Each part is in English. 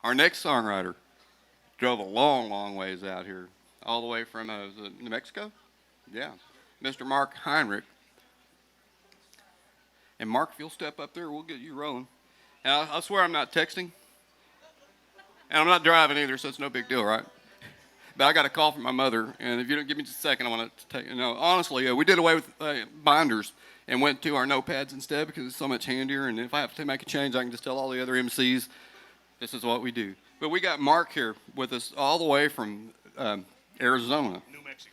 Our next songwriter drove a long, long ways out here, all the way from was it New Mexico. Yeah, Mr. Mark Heinrich. And Mark, if you'll step up there, we'll get you rolling. And I swear I'm not texting, and I'm not driving either, so it's no big deal, right? But I got a call from my mother, and if you don't give me just a second, I want to take. Honestly, we did away with binders and went to our notepads instead because it's so much handier. And if I have to make a change, I can just tell all the other MCs this is what we do. But we got Mark here with us all the way from Arizona,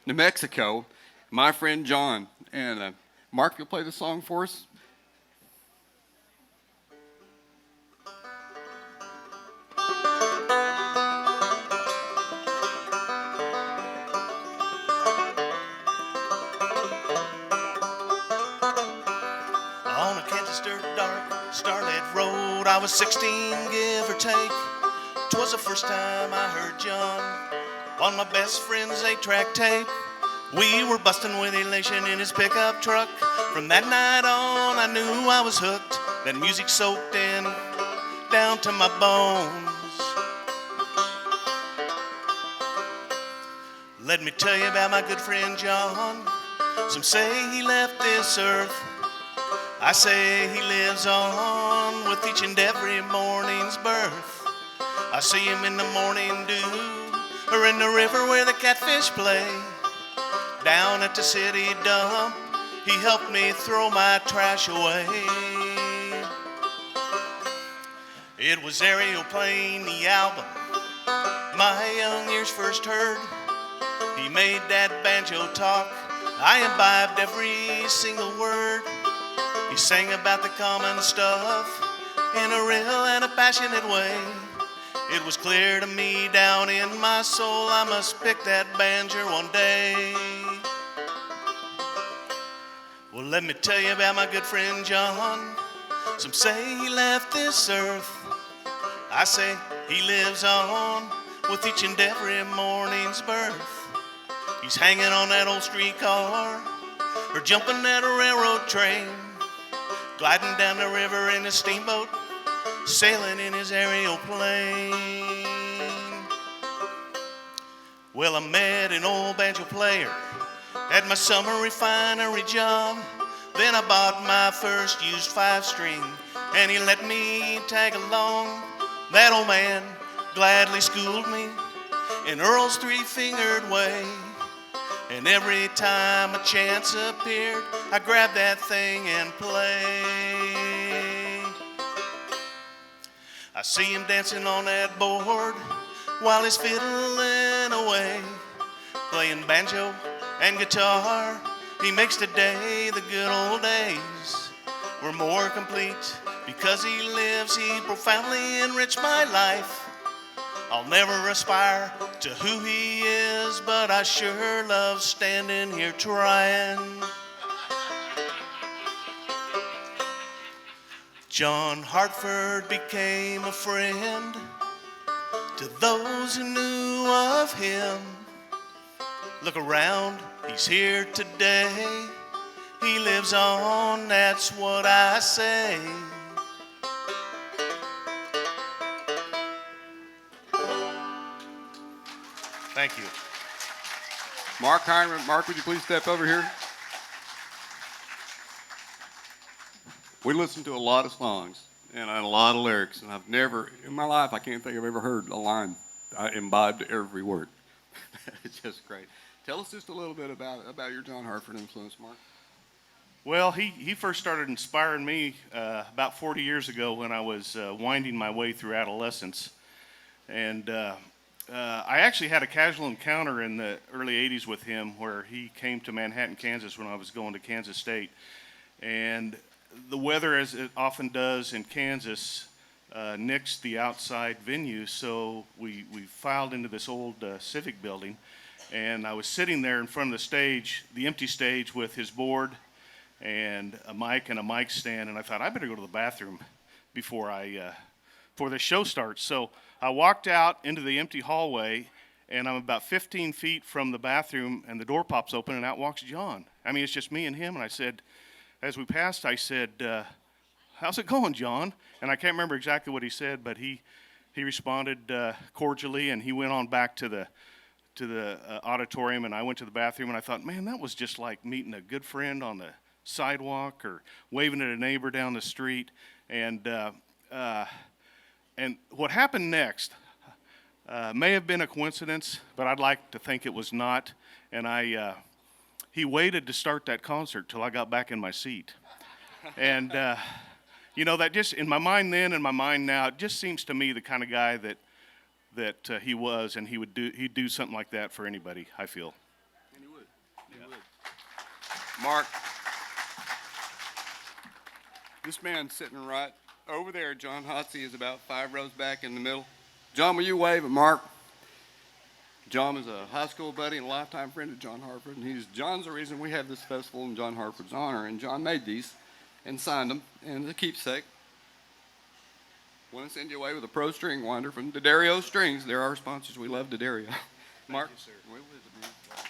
New Mexico. My friend John. And Mark, you'll play the song for us. On a Kansas dirt dark starlit road, I was 16, give or take. 'Twas the first time I heard John on my best friend's 8-track tape. We were busting with elation in his pickup truck. From that night on, I knew I was hooked. That music soaked in down to my bones. Let me tell you about my good friend John. Some say he left this earth. I say he lives on with each and every morning's birth. I see him in the morning dew, or in the river where the catfish play. Down at the city dump, he helped me throw my trash away. It was Aerial Plane, the album my young ears first heard. He made that banjo talk, I imbibed every single word. He sang about the common stuff in a real and a passionate way. It was clear to me down in my soul I must pick that banjo one day. Well, let me tell you about my good friend John. Some say he left this earth. I say he lives on with each and every morning's birth. He's hanging on that old streetcar or jumping that railroad train, gliding down the river in a steamboat, sailing in his aerial plane. Well, I met an old banjo player at my summer refinery job. Then I bought my first used 5-string, and he let me tag along. That old man gladly schooled me in Earl's 3-fingered way. And every time a chance appeared, I grabbed that thing and play. I see him dancing on that board while he's fiddling away, playing banjo and guitar. He makes today the good old days were more complete because he lives. He profoundly enriched my life. I'll never aspire to who he is, but I sure love standing here trying. John Hartford became a friend to those who knew of him. Look around, he's here today. He lives on, that's what I say. Thank you. Mark Heinrich. Mark, would you please step over here? We listen to a lot of songs and a lot of lyrics, and I've never, in my life, I can't think I've ever heard a line I imbibed every word. It's just great. Tell us just a little bit about your John Hartford influence, Mark. Well, he first started inspiring me about 40 years ago when I was winding my way through adolescence. And I actually had a casual encounter in the early 80s with him where he came to Manhattan, Kansas when I was going to Kansas State. And the weather, as it often does in Kansas, nixed the outside venue. So we filed into this old civic building. And I was sitting there in front of the stage, the empty stage, with his board and a mic and a mic stand. And I thought, I better go to the bathroom before the show starts. So I walked out into the empty hallway, and I'm about 15 feet from the bathroom, and the door pops open, and out walks John. I mean, it's just me and him. And I said, as we passed, I said, how's it going, John? And I can't remember exactly what he said, but he he responded cordially, and he went on back to the auditorium, and I went to the bathroom, and I thought, man, that was just like meeting a good friend on the sidewalk or waving at a neighbor down the street. And what happened next may have been a coincidence, but I'd like to think it was not. And he waited to start that concert till I got back in my seat. And that just, in my mind then and my mind now, it just seems to me the kind of guy that he was, and he'd do something like that for anybody, I feel. And he would. He would. Mark, this man sitting right over there, John Hotsey, is about 5 rows back in the middle. John, will you wave at Mark? John is a high school buddy and a lifetime friend of John Hartford, and John's the reason we have this festival in John Hartford's honor, and John made these and signed them, and as a keepsake. Want to send you away with a pro string winder from D'Addario Strings. They're our sponsors. We love D'Addario. Mark? Thank you, sir. Wait with it, man.